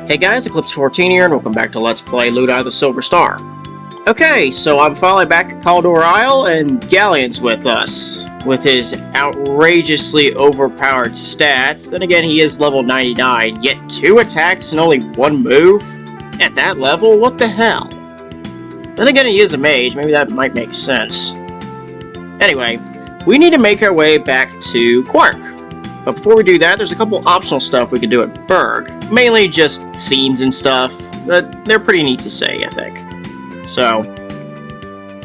Hey guys, Eclipse14 here, and welcome back to Let's Play Lunar the Silver Star. Okay, so I'm finally back at Caldor Isle, and Galleon's with us, with his outrageously overpowered stats. Then again, he is level 99, yet 2 attacks and only 1 move? At that level? What the hell? Then again, he is a mage, maybe that might make sense. Anyway, we need to make our way back to Quark. But before we do that, there's a couple optional stuff we can do at Burg. Mainly just scenes and stuff, but they're pretty neat to say, I think. So,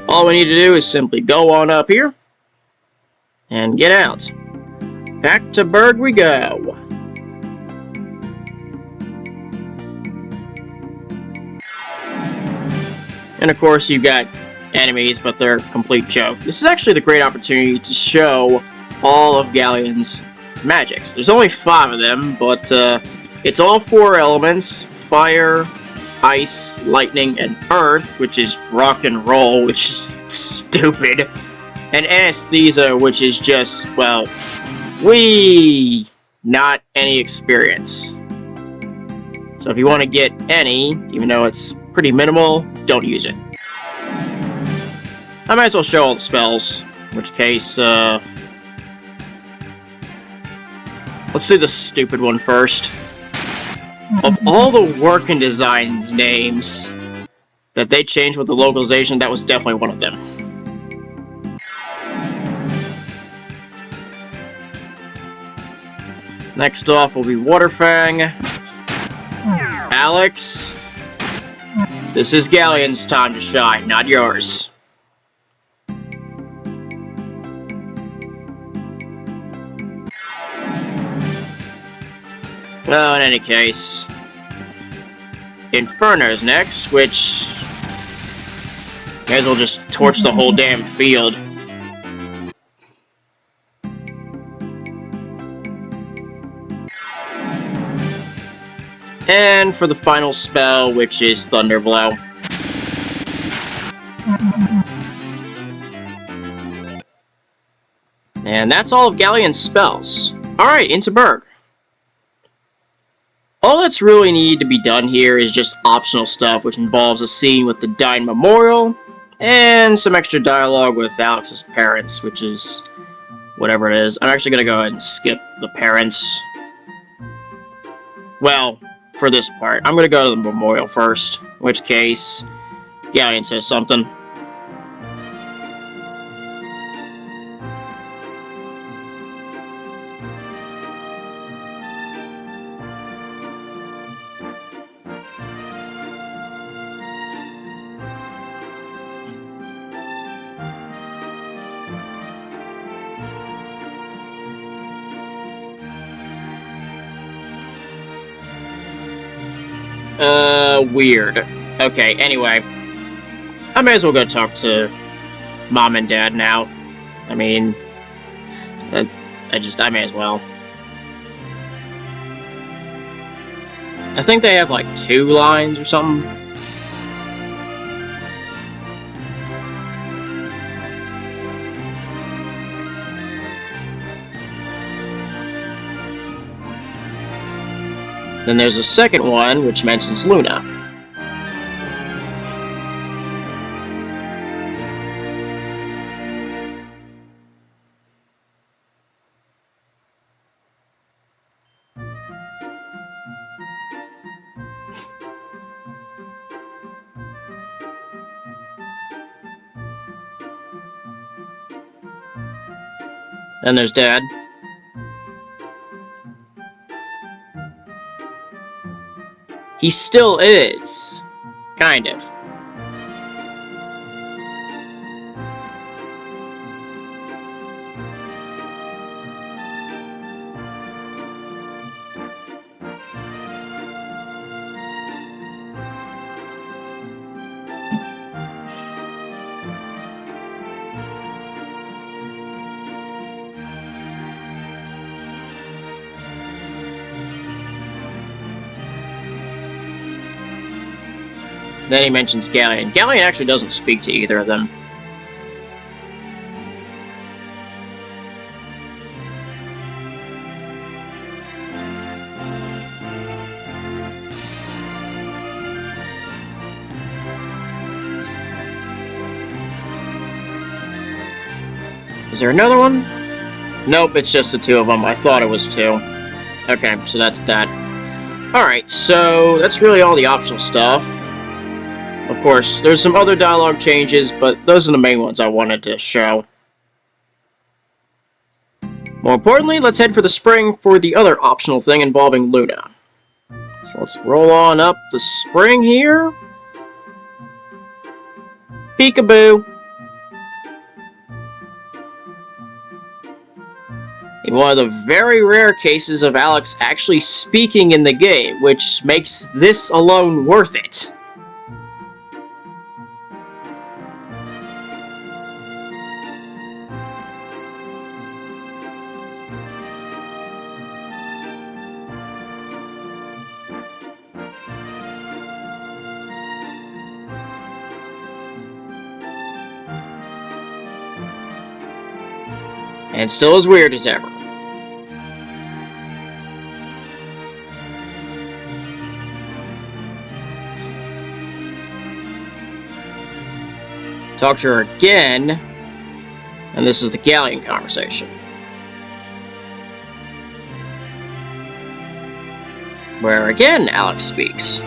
all we need to do is simply go on up here, and get out. Back to Burg we go. And of course, you've got enemies, but they're a complete joke. This is actually the great opportunity to show all of Galleon's magics. There's only 5 of them, but it's all 4 elements: fire, ice, lightning, and earth, which is rock and roll, which is stupid, and anesthesia, which is just, well, not any experience. So if you want to get any, even though it's pretty minimal, don't use it. I might as well show all the spells, in which case, let's do the stupid one first. Of all the work and designs names that they changed with the localization, that was definitely one of them. Next off will be Waterfang. Alex, this is Galleon's time to shine, not yours. Well, in any case, Inferno's next, which may as well just torch the whole damn field. And for the final spell, which is Thunderblow. And that's all of Galleon's spells. Alright, into Burg. All that's really needed to be done here is just optional stuff, which involves a scene with the Dying Memorial, and some extra dialogue with Alex's parents, which is whatever it is. I'm actually going to go ahead and skip the parents. Well, for this part. I'm going to go to the memorial first, in which case, Galleon says something. Weird. Okay, anyway. I may as well go talk to Mom and Dad now. I mean, I may as well. I think they have like 2 lines or something. Then there's a second one, which mentions Luna. Then there's Dad. He still is. Kind of. Then he mentions Galleon. Galleon actually doesn't speak to either of them. Is there another one? Nope, it's just the two of them. I thought it was two. Okay, so that's that. Alright, so that's really all the optional stuff. Of course, there's some other dialogue changes, but those are the main ones I wanted to show. More importantly, let's head for the spring for the other optional thing involving Luna. So let's roll on up the spring here. Peekaboo! In one of the very rare cases of Alex actually speaking in the game, which makes this alone worth it. And still as weird as ever. Talk to her again, and this is the Galleon conversation. Where again, Alex speaks.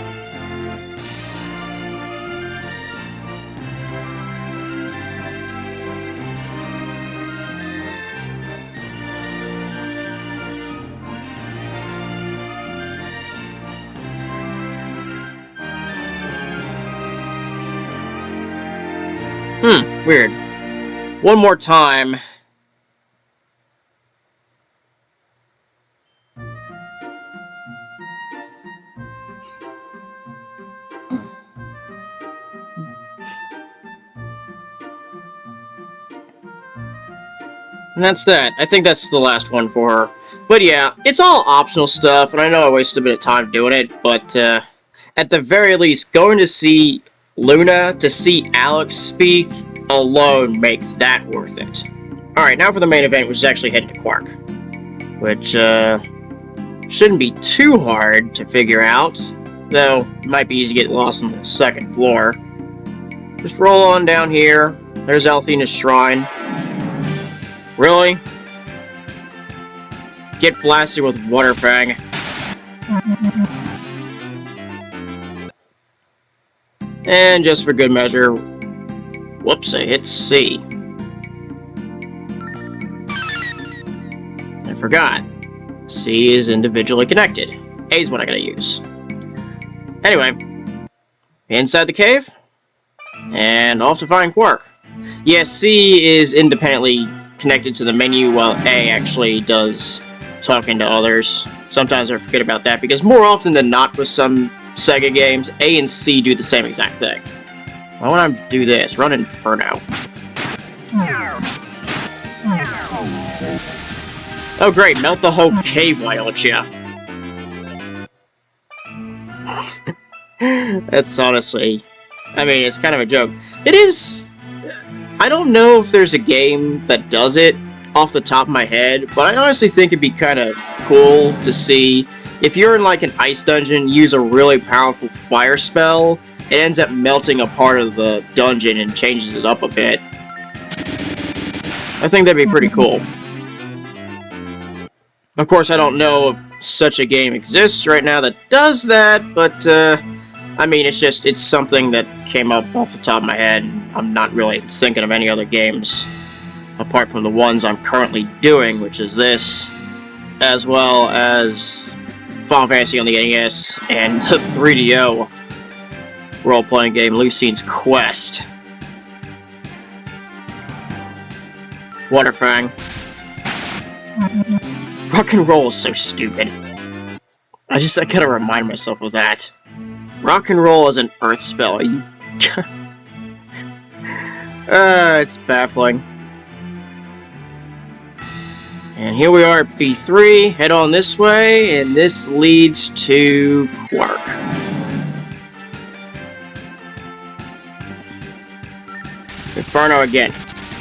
Weird. One more time. And that's that. I think that's the last one for her. But yeah, it's all optional stuff, and I know I wasted a bit of time doing it, but at the very least, going to see Luna, to see Alex speak, alone makes that worth it. Alright, now for the main event, which is actually heading to Quark. Which, shouldn't be too hard to figure out, though it might be easy to get lost on the second floor. Just roll on down here. There's Althena's shrine. Really? Get blasted with Water Fang. And just for good measure, whoops, I hit C. I forgot. C is individually connected. A is what I gotta use. Anyway, inside the cave, and off to find Quark. Yes, C is independently connected to the menu, while A actually does talking to others. Sometimes I forget about that, because more often than not with some Sega games, A and C do the same exact thing. Why would I do this? Run Inferno. Oh great, melt the whole cave, why don't ya? That's honestly... I mean, it's kind of a joke. It is... I don't know if there's a game that does it off the top of my head, but I honestly think it'd be kind of cool to see if you're in like an ice dungeon, use a really powerful fire spell, it ends up melting a part of the dungeon and changes it up a bit. I think that'd be pretty cool. Of course, I don't know if such a game exists right now that does that, but I mean, it's something that came up off the top of my head. I'm not really thinking of any other games apart from the ones I'm currently doing, which is this, as well as Final Fantasy on the NES and the 3DO role-playing game Lucine's Quest. Waterfang. Rock and roll is so stupid. I gotta remind myself of that. Rock and roll is an earth spell. It's baffling. And here we are at B3, head on this way, and this leads to Quark. Inferno again.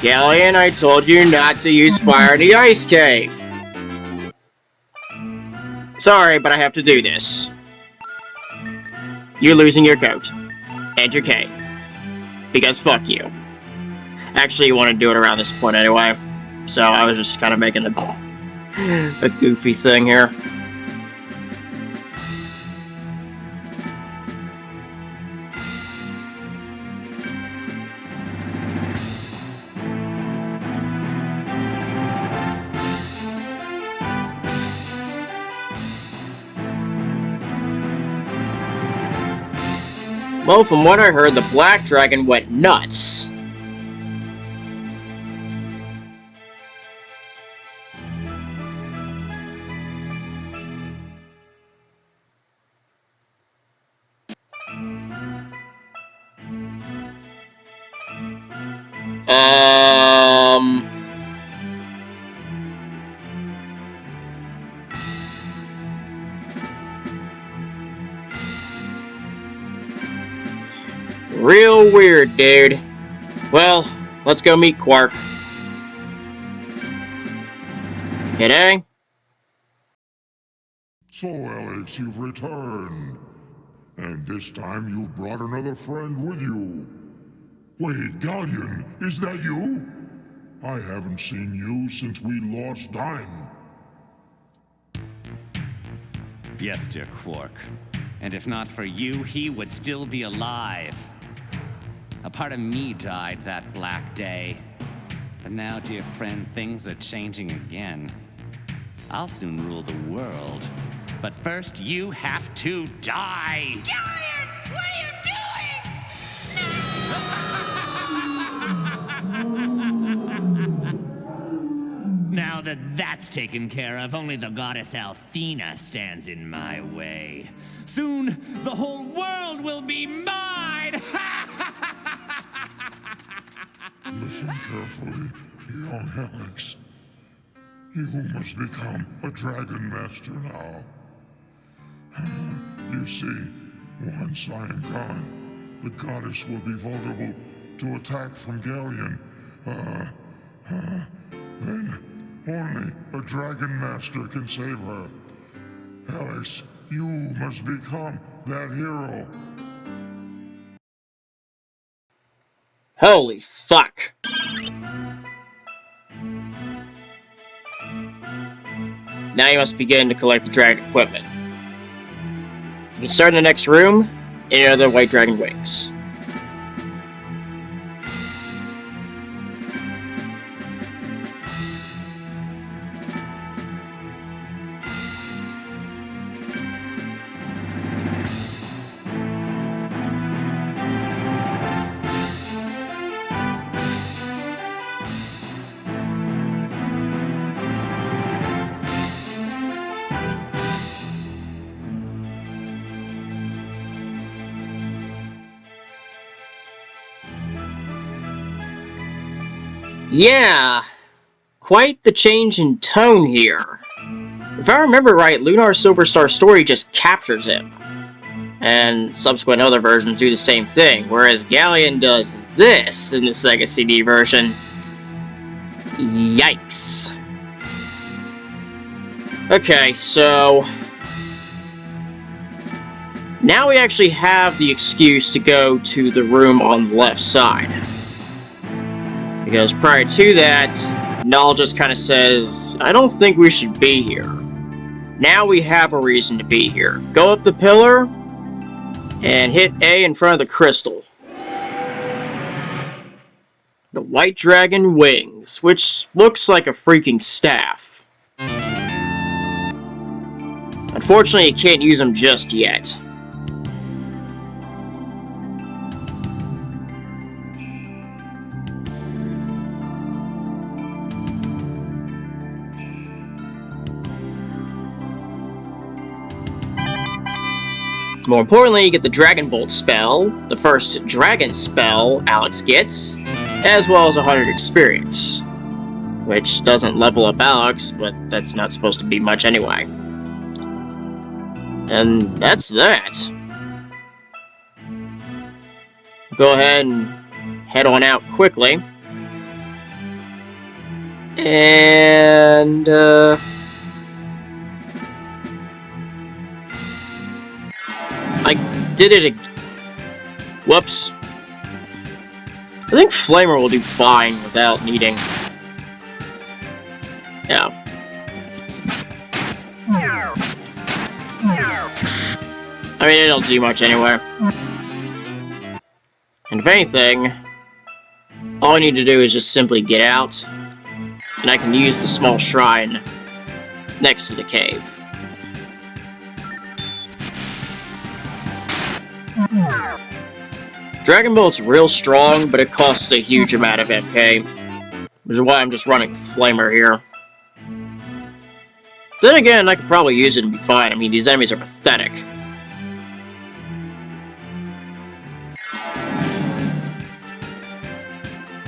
Galleon, I told you not to use fire in the ice cave. Sorry, but I have to do this. You're losing your coat. And your cape. Because fuck you. Actually, you want to do it around this point anyway. So I was just kind of making a goofy thing here. Well, from what I heard, the Black Dragon went nuts. Real weird, dude. Well, let's go meet Quark. G'day. So, Alex, you've returned. And this time you've brought another friend with you. Wait, Galleon, is that you? I haven't seen you since we lost Dime. Yes, dear Quark. And if not for you, he would still be alive. A part of me died that black day. But now, dear friend, things are changing again. I'll soon rule the world. But first, you have to die! Galleon! What are you doing? Now that that's taken care of, only the goddess Althena stands in my way. Soon, the whole world will be mine! Listen carefully, young Alex. You must become a Dragon Master now. You see, once I am gone, the goddess will be vulnerable to attack from Galleon. Then only a Dragon Master can save her. Alex, you must become that hero. Holy fuck. Now you must begin to collect the dragon equipment. You can start in the next room, and enter the White Dragon wings. Yeah, quite the change in tone here. If I remember right, Lunar's Silver Star story just captures him. And subsequent other versions do the same thing, whereas Galleon does this in the Sega CD version. Yikes. Okay, so now we actually have the excuse to go to the room on the left side. Because prior to that, Null just kind of says, I don't think we should be here. Now we have a reason to be here. Go up the pillar, and hit A in front of the crystal. The White Dragon wings, which looks like a freaking staff. Unfortunately, you can't use them just yet. More importantly, you get the Dragon Bolt spell, the first dragon spell Alex gets, as well as 100 experience. Which doesn't level up Alex, but that's not supposed to be much anyway. And that's that. Go ahead and head on out quickly. And, I did it whoops. I think Flamer will do fine without needing Yeah. I mean, it don't do much anyway. And if anything, all I need to do is just simply get out, and I can use the small shrine next to the cave. Dragon Bolt's real strong, but it costs a huge amount of MP, which is why I'm just running Flamer here. Then again, I could probably use it and be fine. I mean, these enemies are pathetic.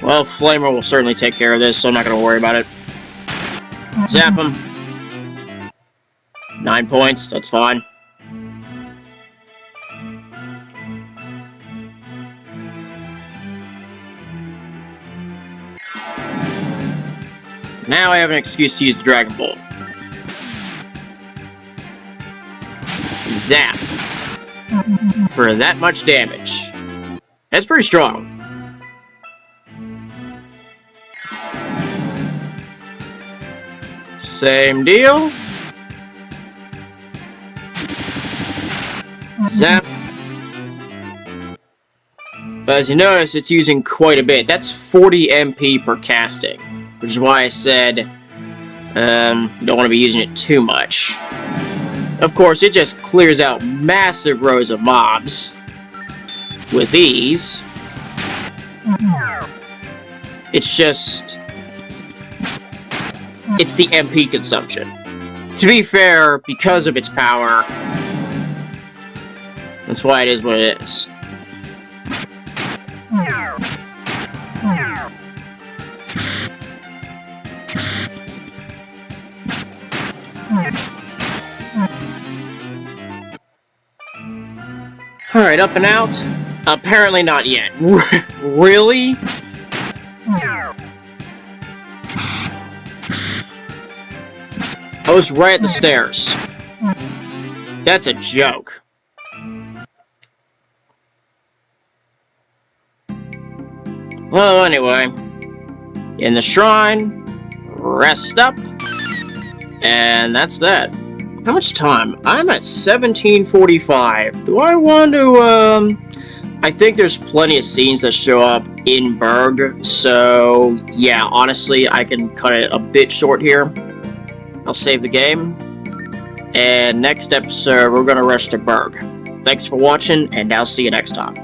Well, Flamer will certainly take care of this, so I'm not going to worry about it. Zap him. 9 points, that's fine. Now I have an excuse to use the Dragon Bolt. Zap. For that much damage. That's pretty strong. Same deal. Zap. But as you notice, it's using quite a bit. That's 40 MP per casting, which is why I said you don't want to be using it too much. Of course, it just clears out massive rows of mobs with ease. It's just... it's the MP consumption. To be fair, because of its power, that's why it is what it is. Alright, up and out? Apparently not yet. Really? I was right at the stairs. That's a joke. Well, anyway. In the shrine. Rest up. And that's that. How much time? I'm at 17:45. Do I want to, I think there's plenty of scenes that show up in Burg, so yeah, honestly, I can cut it a bit short here. I'll save the game, and next episode, we're gonna rush to Burg. Thanks for watching, and I'll see you next time.